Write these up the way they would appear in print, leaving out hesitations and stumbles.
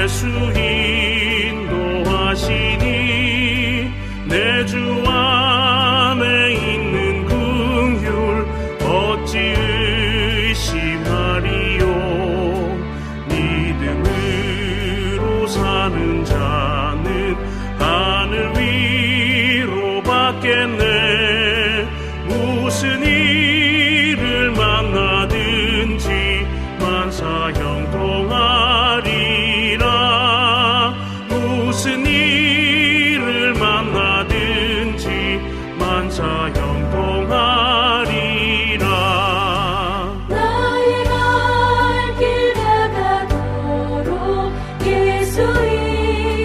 예수 인도하시니 내 주 안에 있는 긍휼 어찌 의심하리요. 믿음으로 사는 자는 하늘 위로 받겠네. 무슨 일을 만나든지 만사 형통하리라. 무슨 일을 만나든지 만사 형통하리라. 나의 갈 길 다가도록 예수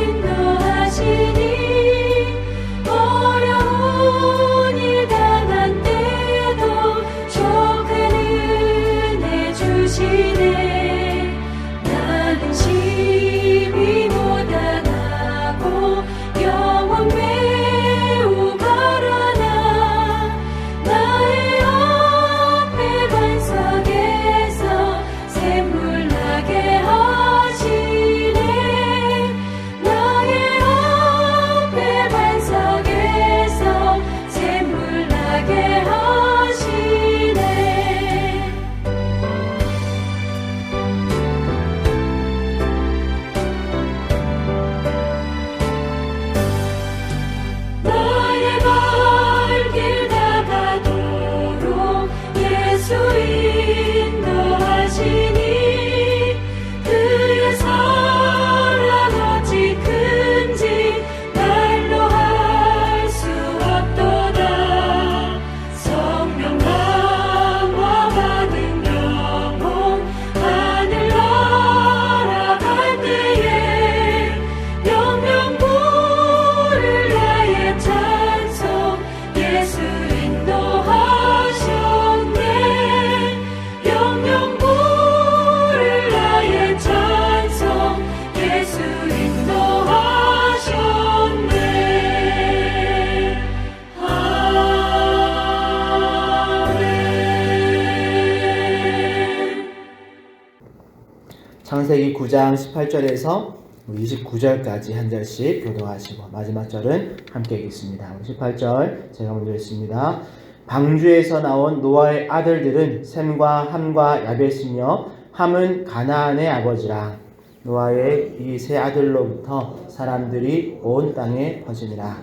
인도하시니 어려운 일 당한 때도 큰 은혜 주시네. 나는 심히 고단하고 영혼 매우 가라나 나의 앞에 반석에서 샘물 나게 하시네. 나의 앞에 반석에서 샘물 나게 하시네. 나의 갈 길 다가도록 예수 인도하시니 그의 사랑 어찌 큰지 말로 할 수 없도다. 성령 강화 받은 영혼 하늘 날아갈 때에 영영 부를 나의 찬송 예수 인도하셨네. 영영 부를 나의 찬송 예수 인도하셨네. 아멘. 창세기 9장 18절에서 29절까지 한 절씩 교독하시고 마지막 절은 함께 읽겠습니다. 18절 제가 먼저 읽습니다. 방주에서 나온 노아의 아들들은 셈과 함과 야벳이며 함은 가나안의 아버지라. 노아의 이 세 아들로부터 사람들이 온 땅에 퍼지니라.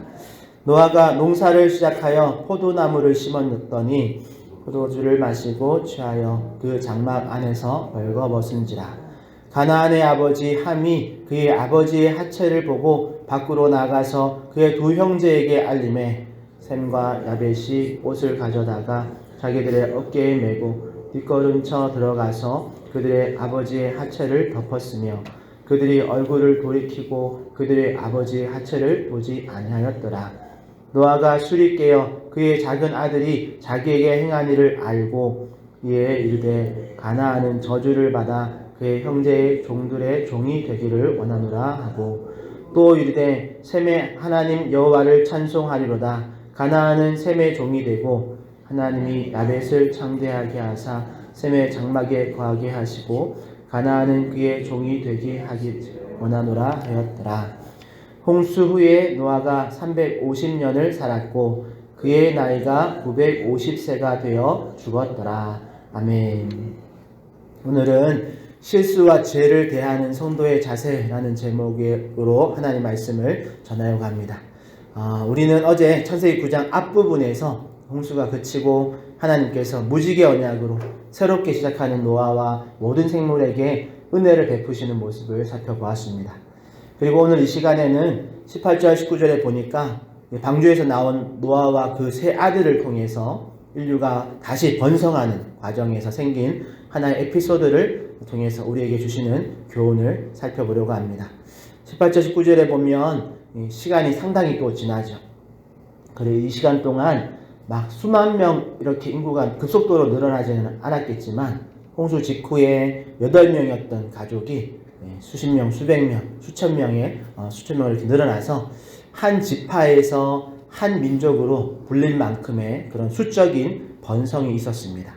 노아가 농사를 시작하여 포도나무를 심었더니 포도주를 마시고 취하여 그 장막 안에서 벌거벗은지라. 가나안의 아버지 함이 그의 아버지의 하체를 보고 밖으로 나가서 그의 두 형제에게 알림해 셈과 야벳이 옷을 가져다가 자기들의 어깨에 메고 뒷걸음쳐 들어가서 그들의 아버지의 하체를 덮었으며 그들이 얼굴을 돌이키고 그들의 아버지의 하체를 보지 아니하였더라. 노아가 술이 깨어 그의 작은 아들이 자기에게 행한 일을 알고 이에 이르되 가나안은 저주를 받아 그의 형제의 종들의 종이 되기를 원하노라 하고 또 이르되 셈의 하나님 여호와를 찬송하리로다. 가나안은 셈의 종이 되고 하나님이 야벳을 창대하게 하사 셈의 장막에 거하게 하시고 가나안은 그의 종이 되게 하기 원하노라 하였더라. 홍수 후에 노아가 350년을 살았고 그의 나이가 950세가 되어 죽었더라. 아멘. 오늘은 실수와 죄를 대하는 성도의 자세라는 제목으로 하나님 말씀을 전하려고 합니다. 우리는 어제 창세기 9장 앞부분에서 홍수가 그치고 하나님께서 무지개 언약으로 새롭게 시작하는 노아와 모든 생물에게 은혜를 베푸시는 모습을 살펴보았습니다. 그리고 오늘 이 시간에는 18절 19절에 보니까 방주에서 나온 노아와 그 세 아들을 통해서 인류가 다시 번성하는 과정에서 생긴 하나의 에피소드를 통해서 우리에게 주시는 교훈을 살펴보려고 합니다. 18절 19절에 보면 시간이 상당히 또 지나죠. 그리고 이 시간 동안 막 수만 명 이렇게 인구가 급속도로 늘어나지는 않았겠지만 홍수 직후에 8명이었던 가족이 수십 명, 수백 명, 수천 명의 수천 명 이렇게 늘어나서 한 지파에서 한 민족으로 불릴 만큼의 그런 수적인 번성이 있었습니다.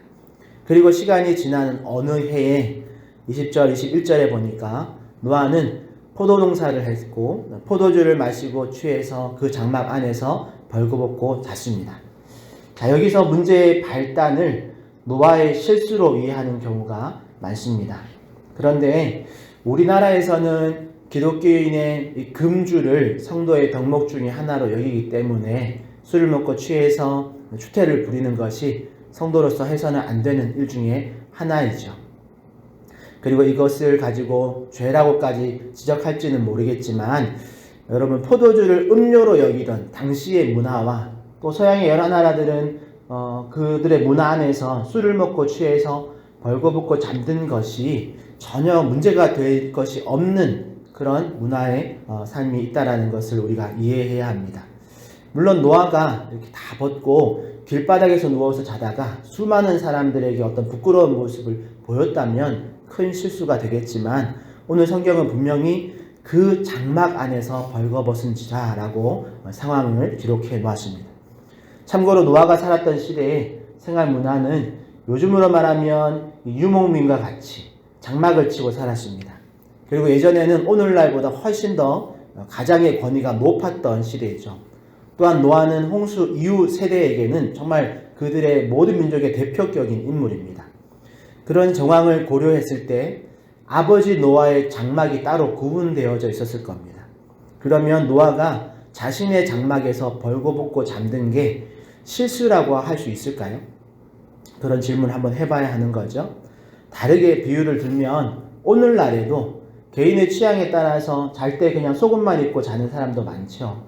그리고 시간이 지나는 어느 해에 20절, 21절에 보니까 노아는 포도농사를 했고 포도주를 마시고 취해서 그 장막 안에서 벌거벗고 잤습니다. 자, 여기서 문제의 발단을 노아의 실수로 이해하는 경우가 많습니다. 그런데 우리나라에서는 기독교인의 이 금주를 성도의 덕목 중에 하나로 여기기 때문에 술을 먹고 취해서 추태를 부리는 것이 성도로서 해서는 안 되는 일 중에 하나이죠. 그리고 이것을 가지고 죄라고까지 지적할지는 모르겠지만 여러분, 포도주를 음료로 여기던 당시의 문화와 또 서양의 여러 나라들은 그들의 문화 안에서 술을 먹고 취해서 벌거벗고 잠든 것이 전혀 문제가 될 것이 없는 그런 문화의 삶이 있다는 것을 우리가 이해해야 합니다. 물론 노아가 이렇게 다 벗고 길바닥에서 누워서 자다가 수많은 사람들에게 어떤 부끄러운 모습을 보였다면 큰 실수가 되겠지만 오늘 성경은 분명히 그 장막 안에서 벌거벗은 자라고 상황을 기록해 놓았습니다. 참고로 노아가 살았던 시대의 생활 문화는 요즘으로 말하면 유목민과 같이 장막을 치고 살았습니다. 그리고 예전에는 오늘날보다 훨씬 더 가장의 권위가 높았던 시대이죠. 또한 노아는 홍수 이후 세대에게는 정말 그들의 모든 민족의 대표격인 인물입니다. 그런 정황을 고려했을 때 아버지 노아의 장막이 따로 구분되어져 있었을 겁니다. 그러면 노아가 자신의 장막에서 벌거벗고 잠든 게 실수라고 할 수 있을까요? 그런 질문을 한번 해봐야 하는 거죠. 다르게 비유를 들면 오늘날에도 개인의 취향에 따라서 잘 때 그냥 속옷만 입고 자는 사람도 많죠.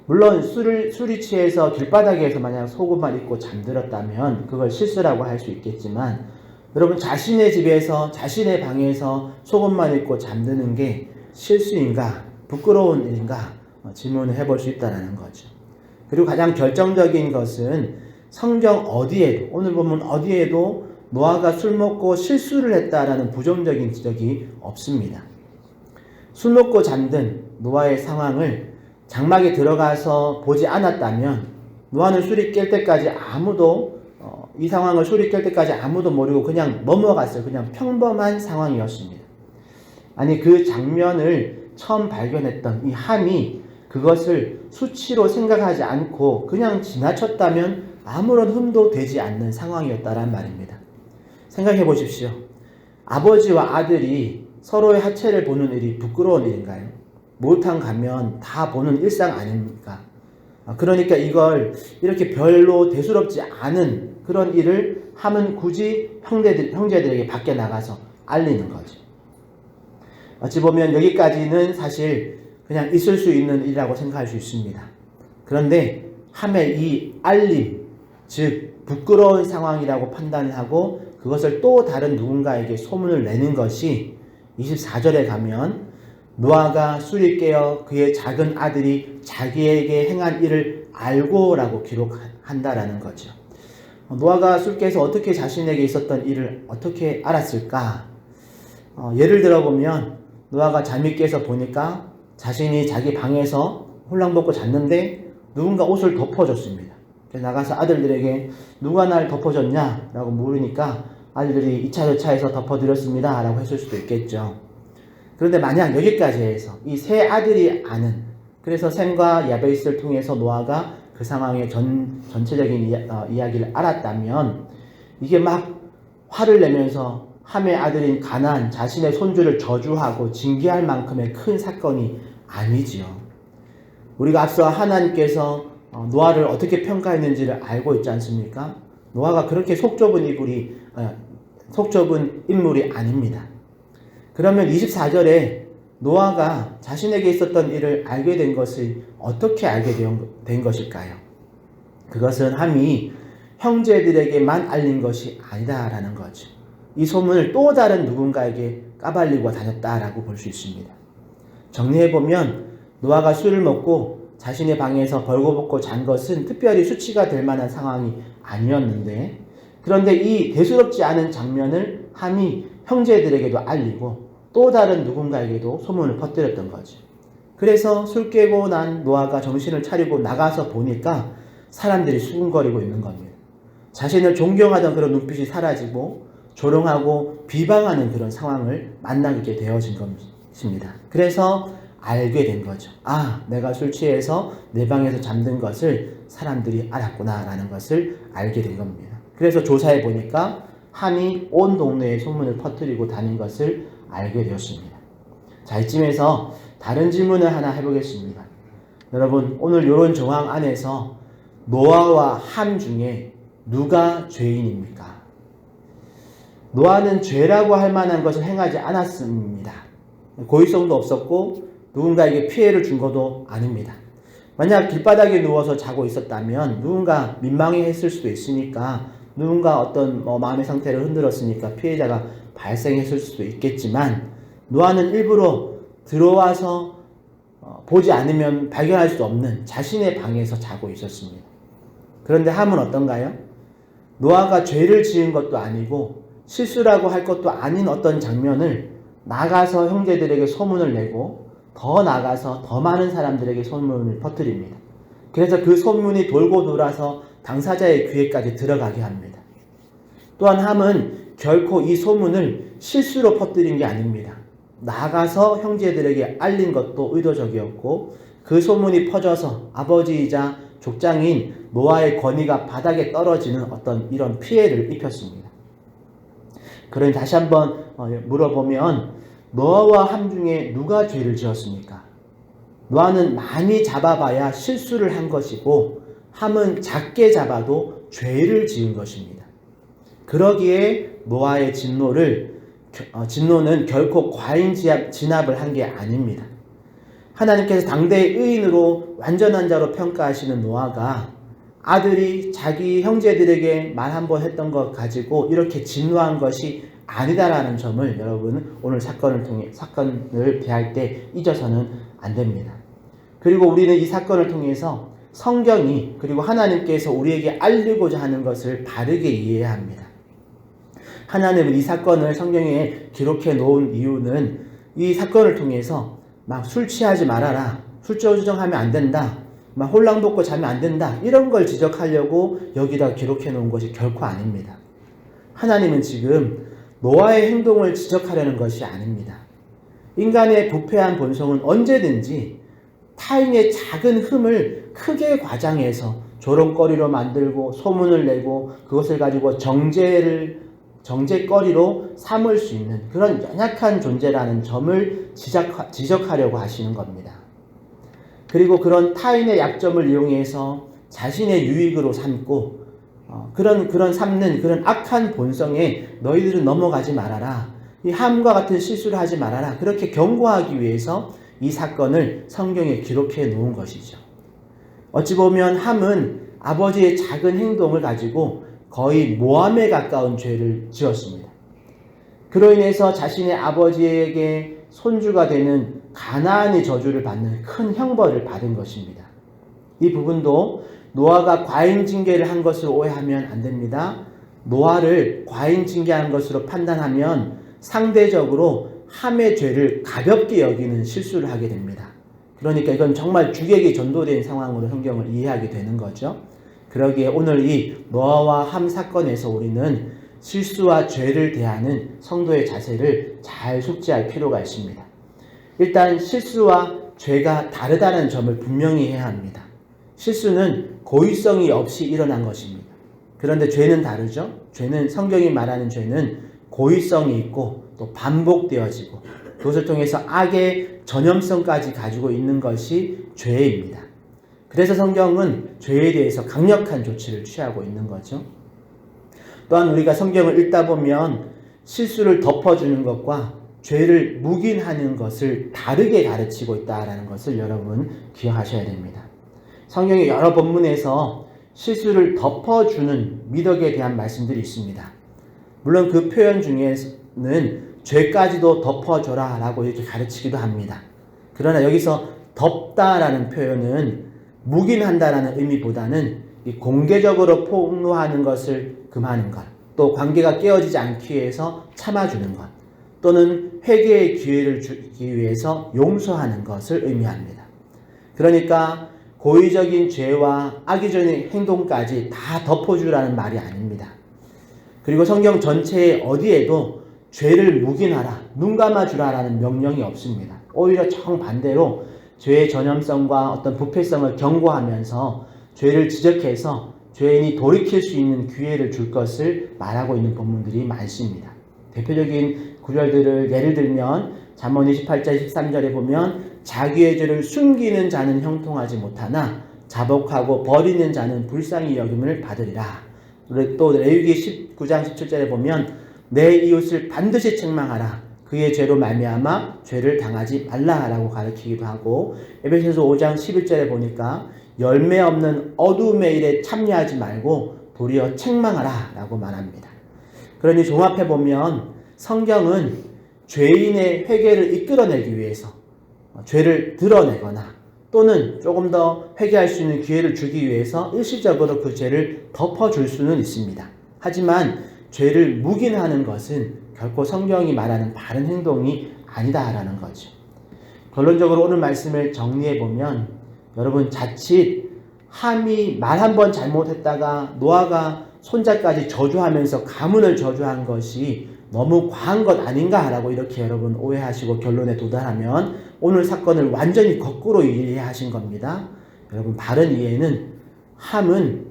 물론 술이 취해서 길바닥에서 만약 속옷만 입고 잠들었다면 그걸 실수라고 할 수 있겠지만 여러분, 자신의 집에서 자신의 방에서 속옷만 입고 잠드는 게 실수인가 부끄러운 일인가 질문을 해볼 수 있다는 거죠. 그리고 가장 결정적인 것은 성경 어디에도, 오늘 보면 어디에도 노아가 술 먹고 실수를 했다라는 부정적인 지적이 없습니다. 술 먹고 잠든 노아의 상황을 장막에 들어가서 보지 않았다면 노아는 술이 깰 때까지 이 상황을 술이 깰 때까지 아무도 모르고 그냥 넘어갔어요. 그냥 평범한 상황이었습니다. 아니, 그 장면을 처음 발견했던 이 함이 그것을 수치로 생각하지 않고 그냥 지나쳤다면 아무런 흠도 되지 않는 상황이었다란 말입니다. 생각해 보십시오. 아버지와 아들이 서로의 하체를 보는 일이 부끄러운 일인가요? 목욕탕 가면 다 보는 일상 아닙니까? 그러니까 이걸 이렇게 별로 대수롭지 않은 그런 일을 하면 굳이 형제들에게 밖에 나가서 알리는 거죠. 어찌 보면 여기까지는 사실 그냥 있을 수 있는 일이라고 생각할 수 있습니다. 그런데 함의 이 알림, 즉 부끄러운 상황이라고 판단하고 그것을 또 다른 누군가에게 소문을 내는 것이 24절에 가면 노아가 술이 깨어 그의 작은 아들이 자기에게 행한 일을 알고라고 기록한다라는 거죠. 노아가 술 깨서 어떻게 자신에게 있었던 일을 어떻게 알았을까? 예를 들어보면 노아가 잠이 깨서 보니까 자신이 자기 방에서 홀랑벗고 잤는데 누군가 옷을 덮어줬습니다. 그래서 나가서 아들들에게 누가 날 덮어줬냐? 라고 물으니까 아들들이 이 차 저 차에서 덮어드렸습니다 라고 했을 수도 있겠죠. 그런데 만약 여기까지 해서 이 세 아들이 아는, 그래서 셈과 야베스를 통해서 노아가 그 상황의 전체적인 이야기를 알았다면 이게 막 화를 내면서 함의 아들인 가나안 자신의 손주를 저주하고 징계할 만큼의 큰 사건이 아니지요. 우리가 앞서 하나님께서 노아를 어떻게 평가했는지를 알고 있지 않습니까? 노아가 그렇게 속 좁은 인물이 아닙니다. 그러면 24절에 노아가 자신에게 있었던 일을 알게 된 것을 어떻게 알게 된 것일까요? 그것은 함이 형제들에게만 알린 것이 아니다라는 거죠. 이 소문을 또 다른 누군가에게 까발리고 다녔다라고 볼 수 있습니다. 정리해보면 노아가 술을 먹고 자신의 방에서 벌거벗고 잔 것은 특별히 수치가 될 만한 상황이 아니었는데, 그런데 이 대수롭지 않은 장면을 함이 형제들에게도 알리고 또 다른 누군가에게도 소문을 퍼뜨렸던 거죠. 그래서 술 깨고 난 노아가 정신을 차리고 나가서 보니까 사람들이 수군거리고 있는 겁니다. 자신을 존경하던 그런 눈빛이 사라지고 조롱하고 비방하는 그런 상황을 만나게 되어진 겁니다. 것입니다. 그래서 알게 된 거죠. 아, 내가 술 취해서 내 방에서 잠든 것을 사람들이 알았구나라는 것을 알게 된 겁니다. 그래서 조사해 보니까 함이 온 동네에 소문을 퍼뜨리고 다닌 것을 알게 되었습니다. 자, 이쯤에서 다른 질문을 하나 해보겠습니다. 여러분, 오늘 이런 정황 안에서 노아와 함 중에 누가 죄인입니까? 노아는 죄라고 할 만한 것을 행하지 않았습니다. 고의성도 없었고 누군가에게 피해를 준 것도 아닙니다. 만약 길바닥에 누워서 자고 있었다면 누군가 민망해했을 수도 있으니까, 누군가 어떤 마음의 상태를 흔들었으니까 피해자가 발생했을 수도 있겠지만, 노아는 일부러 들어와서 보지 않으면 발견할 수 없는 자신의 방에서 자고 있었습니다. 그런데 함은 어떤가요? 노아가 죄를 지은 것도 아니고 실수라고 할 것도 아닌 어떤 장면을 나가서 형제들에게 소문을 내고 더 나가서 더 많은 사람들에게 소문을 퍼뜨립니다. 그래서 그 소문이 돌고 돌아서 당사자의 귀에까지 들어가게 합니다. 또한 함은 결코 이 소문을 실수로 퍼뜨린 게 아닙니다. 나가서 형제들에게 알린 것도 의도적이었고, 그 소문이 퍼져서 아버지이자 족장인 노아의 권위가 바닥에 떨어지는 어떤 이런 피해를 입혔습니다. 그러니 다시 한번 물어보면, 노아와 함 중에 누가 죄를 지었습니까? 노아는 많이 잡아봐야 실수를 한 것이고, 함은 작게 잡아도 죄를 지은 것입니다. 그러기에 노아의 진노는 결코 과잉 진압을 한 게 아닙니다. 하나님께서 당대의 의인으로 완전한 자로 평가하시는 노아가 아들이 자기 형제들에게 말 한 번 했던 것 가지고 이렇게 진노한 것이 아니다라는 점을 여러분 오늘 사건을 대할 때 잊어서는 안 됩니다. 그리고 우리는 이 사건을 통해서 성경이, 그리고 하나님께서 우리에게 알리고자 하는 것을 바르게 이해해야 합니다. 하나님은 이 사건을 성경에 기록해 놓은 이유는 이 사건을 통해서 막 술 취하지 말아라, 술주정하면 안 된다, 막 홀랑 벗고 자면 안 된다, 이런 걸 지적하려고 여기다 기록해 놓은 것이 결코 아닙니다. 하나님은 지금 노아의 행동을 지적하려는 것이 아닙니다. 인간의 부패한 본성은 언제든지 타인의 작은 흠을 크게 과장해서 조롱거리로 만들고 소문을 내고 그것을 가지고 정죄거리로 삼을 수 있는 그런 연약한 존재라는 점을 지적하려고 하시는 겁니다. 그리고 그런 타인의 약점을 이용해서 자신의 유익으로 삼고 그런 삼는 그런 악한 본성에 너희들은 넘어가지 말아라, 이 함과 같은 실수를 하지 말아라, 그렇게 경고하기 위해서 이 사건을 성경에 기록해 놓은 것이죠. 어찌 보면 함은 아버지의 작은 행동을 가지고 거의 모함에 가까운 죄를 지었습니다. 그로 인해서 자신의 아버지에게 손주가 되는 가나안의 저주를 받는 큰 형벌을 받은 것입니다. 이 부분도 노아가 과잉 징계를 한 것으로 오해하면 안 됩니다. 노아를 과잉 징계한 것으로 판단하면 상대적으로 함의 죄를 가볍게 여기는 실수를 하게 됩니다. 그러니까 이건 정말 주객이 전도된 상황으로 성경을 이해하게 되는 거죠. 그러기에 오늘 이 노아와 함 사건에서 우리는 실수와 죄를 대하는 성도의 자세를 잘 숙지할 필요가 있습니다. 일단 실수와 죄가 다르다는 점을 분명히 해야 합니다. 실수는 고의성이 없이 일어난 것입니다. 그런데 죄는 다르죠. 죄는, 성경이 말하는 죄는 고의성이 있고 또 반복되어지고 그것을 통해서 악의 전염성까지 가지고 있는 것이 죄입니다. 그래서 성경은 죄에 대해서 강력한 조치를 취하고 있는 거죠. 또한 우리가 성경을 읽다 보면 실수를 덮어주는 것과 죄를 묵인하는 것을 다르게 가르치고 있다는 것을 여러분 기억하셔야 됩니다. 성경의 여러 본문에서 실수를 덮어주는 미덕에 대한 말씀들이 있습니다. 물론 그 표현 중에는 죄까지도 덮어줘라 라고 이렇게 가르치기도 합니다. 그러나 여기서 덮다라는 표현은 묵인한다라는 의미보다는 공개적으로 폭로하는 것을 금하는 것, 또 관계가 깨어지지 않기 위해서 참아주는 것, 또는 회개의 기회를 주기 위해서 용서하는 것을 의미합니다. 그러니까 고의적인 죄와 악의적인 행동까지 다 덮어주라는 말이 아닙니다. 그리고 성경 전체에 어디에도 죄를 묵인하라, 눈 감아주라라는 명령이 없습니다. 오히려 정반대로 죄의 전염성과 어떤 부패성을 경고하면서 죄를 지적해서 죄인이 돌이킬 수 있는 기회를 줄 것을 말하고 있는 본문들이 많습니다. 대표적인 구절들을 예를 들면 잠언 28장 13절에 보면 자기의 죄를 숨기는 자는 형통하지 못하나 자복하고 버리는 자는 불쌍히 여김을 받으리라. 또 레위기 19장 17절에 보면 내 이웃을 반드시 책망하라. 그의 죄로 말미암아 죄를 당하지 말라라고 가르치기도 하고, 에베소서 5장 11절에 보니까 열매 없는 어두움의 일에 참여하지 말고 도리어 책망하라 라고 말합니다. 그러니 종합해 보면 성경은 죄인의 회개를 이끌어내기 위해서 죄를 드러내거나 또는 조금 더 회개할 수 있는 기회를 주기 위해서 일시적으로 그 죄를 덮어줄 수는 있습니다. 하지만 죄를 묵인하는 것은 결코 성경이 말하는 바른 행동이 아니다라는 거죠. 결론적으로 오늘 말씀을 정리해 보면 여러분, 자칫 함이 말 한 번 잘못했다가 노아가 손자까지 저주하면서 가문을 저주한 것이 너무 과한 것 아닌가라고 이렇게 여러분 오해하시고 결론에 도달하면 오늘 사건을 완전히 거꾸로 이해하신 겁니다. 여러분, 바른 이해는 함은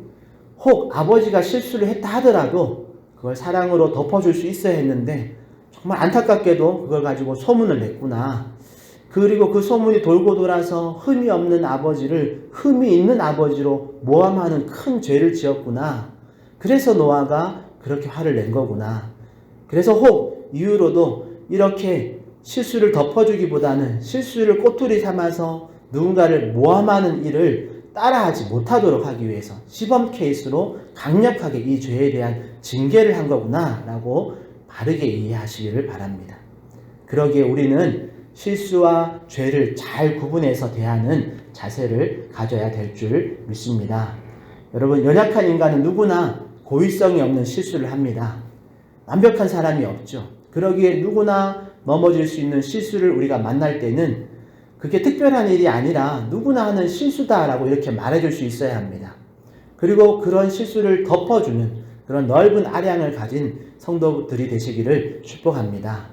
혹 아버지가 실수를 했다 하더라도 그걸 사랑으로 덮어줄 수 있어야 했는데 정말 안타깝게도 그걸 가지고 소문을 냈구나. 그리고 그 소문이 돌고 돌아서 흠이 없는 아버지를 흠이 있는 아버지로 모함하는 큰 죄를 지었구나. 그래서 노아가 그렇게 화를 낸 거구나. 그래서 혹 이후로도 이렇게 실수를 덮어주기보다는 실수를 꼬투리 삼아서 누군가를 모함하는 일을 따라하지 못하도록 하기 위해서 시범 케이스로 강력하게 이 죄에 대한 징계를 한 거구나 라고 바르게 이해하시기를 바랍니다. 그러기에 우리는 실수와 죄를 잘 구분해서 대하는 자세를 가져야 될 줄 믿습니다. 여러분, 연약한 인간은 누구나 고의성이 없는 실수를 합니다. 완벽한 사람이 없죠. 그러기에 누구나 넘어질 수 있는 실수를 우리가 만날 때는 그게 특별한 일이 아니라 누구나 하는 실수다라고 이렇게 말해줄 수 있어야 합니다. 그리고 그런 실수를 덮어주는 그런 넓은 아량을 가진 성도들이 되시기를 축복합니다.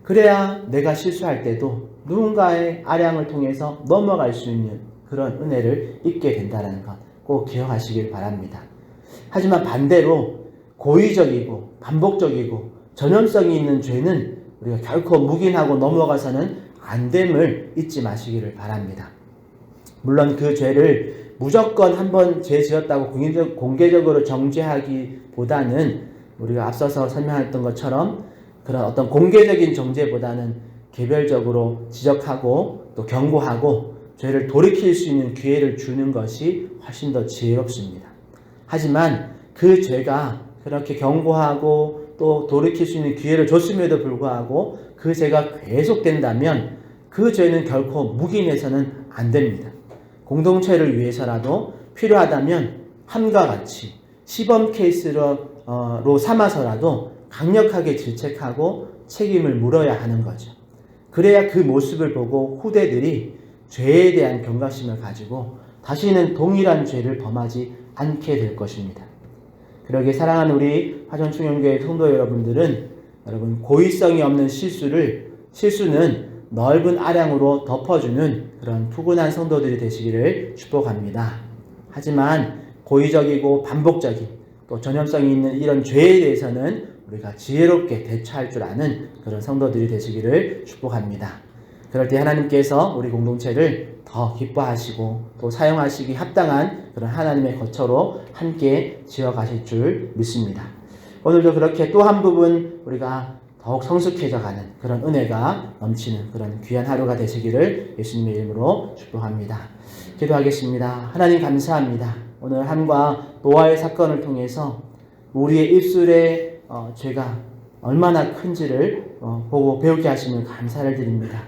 그래야 내가 실수할 때도 누군가의 아량을 통해서 넘어갈 수 있는 그런 은혜를 입게 된다는 것 꼭 기억하시길 바랍니다. 하지만 반대로 고의적이고 반복적이고 전염성이 있는 죄는 우리가 결코 묵인하고 넘어가서는 안 됨을 잊지 마시기를 바랍니다. 물론 그 죄를 무조건 한번 죄 지었다고 공개적으로 정죄하기보다는 우리가 앞서서 설명했던 것처럼 그런 어떤 공개적인 정죄보다는 개별적으로 지적하고 또 경고하고 죄를 돌이킬 수 있는 기회를 주는 것이 훨씬 더 지혜롭습니다. 하지만 그 죄가 그렇게 경고하고 또 돌이킬 수 있는 기회를 줬음에도 불구하고 그 죄가 계속된다면 그 죄는 결코 묵인해서는 안 됩니다. 공동체를 위해서라도 필요하다면 함과 같이 시범 케이스로 삼아서라도 강력하게 질책하고 책임을 물어야 하는 거죠. 그래야 그 모습을 보고 후대들이 죄에 대한 경각심을 가지고 다시는 동일한 죄를 범하지 않게 될 것입니다. 그러기에 사랑하는 우리 화전충영교회 성도 여러분들은 여러분, 고의성이 없는 실수는 넓은 아량으로 덮어주는 그런 푸근한 성도들이 되시기를 축복합니다. 하지만 고의적이고 반복적인 또 전염성이 있는 이런 죄에 대해서는 우리가 지혜롭게 대처할 줄 아는 그런 성도들이 되시기를 축복합니다. 그럴 때 하나님께서 우리 공동체를 더 기뻐하시고 또 사용하시기 합당한 그런 하나님의 거처로 함께 지어가실 줄 믿습니다. 오늘도 그렇게 또 한 부분 우리가 더욱 성숙해져 가는 그런 은혜가 넘치는 그런 귀한 하루가 되시기를 예수님의 이름으로 축복합니다. 기도하겠습니다. 하나님 감사합니다. 오늘 함과 노아의 사건을 통해서 우리의 입술의 죄가 얼마나 큰지를 보고 배우게 하시는 감사를 드립니다.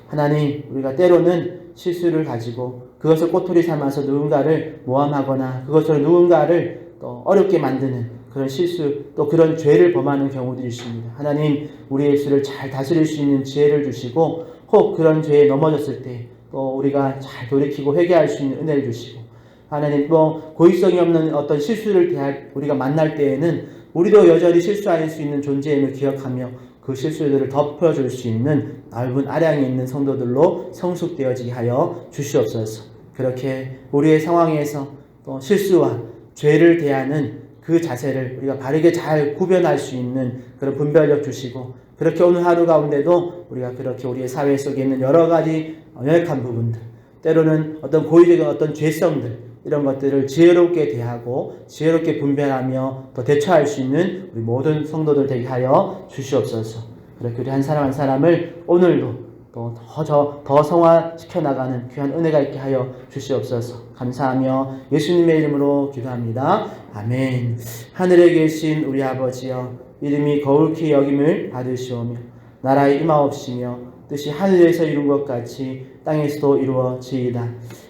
하나님, 우리가 때로는 실수를 가지고 그것을 꼬투리 삼아서 누군가를 모함하거나 그것으로 누군가를 또 어렵게 만드는 그런 실수 또 그런 죄를 범하는 경우들이 있습니다. 하나님, 우리의 입술을 잘 다스릴 수 있는 지혜를 주시고 혹 그런 죄에 넘어졌을 때 또 우리가 잘 돌이키고 회개할 수 있는 은혜를 주시고 하나님, 또 고의성이 없는 어떤 실수를 우리가 만날 때에는 우리도 여전히 실수할 수 있는 존재임을 기억하며 그 실수들을 덮어줄 수 있는 넓은 아량이 있는 성도들로 성숙되어지게 하여 주시옵소서. 그렇게 우리의 상황에서 또 실수와 죄를 대하는 그 자세를 우리가 바르게 잘 구별할 수 있는 그런 분별력 주시고, 그렇게 오늘 하루 가운데도 우리가 그렇게 우리의 사회 속에 있는 여러 가지 연약한 부분들, 때로는 어떤 고의적인 어떤 죄성들, 이런 것들을 지혜롭게 대하고 지혜롭게 분별하며 더 대처할 수 있는 우리 모든 성도들 되게 하여 주시옵소서. 그렇게 우리 한 사람 한 사람을 오늘도 더 성화시켜 나가는 귀한 은혜가 있게 하여 주시옵소서. 감사하며 예수님의 이름으로 기도합니다. 아멘. 하늘에 계신 우리 아버지여, 이름이 거룩히 여김을 받으시오며 나라의 임하옵시며 뜻이 하늘에서 이룬 것 같이 땅에서도 이루어지이다.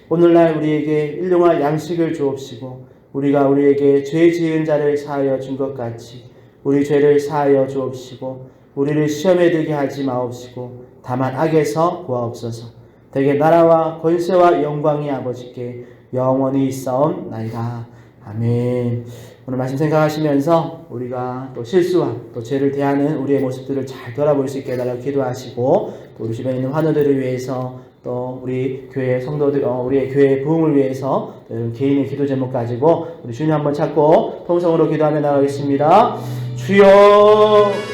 오늘날 우리에게 일용할 양식을 주옵시고 우리가 우리에게 죄 지은 자를 사하여 준 것 같이 우리 죄를 사하여 주옵시고 우리를 시험에 들게 하지 마옵시고 다만 악에서 구하옵소서. 대개 나라와 권세와 영광이 아버지께 영원히 있사옵나이다. 아멘. 오늘 말씀 생각하시면서 우리가 또 실수와 또 죄를 대하는 우리의 모습들을 잘 돌아볼 수 있게 해달라고 기도하시고, 또 우리 주변에 있는 환우들을 위해서, 또 우리 교회 성도들, 우리의 교회의 부흥을 위해서 개인의 기도 제목 가지고 우리 주님 한번 찾고 통성으로 기도하며 나가겠습니다. 주여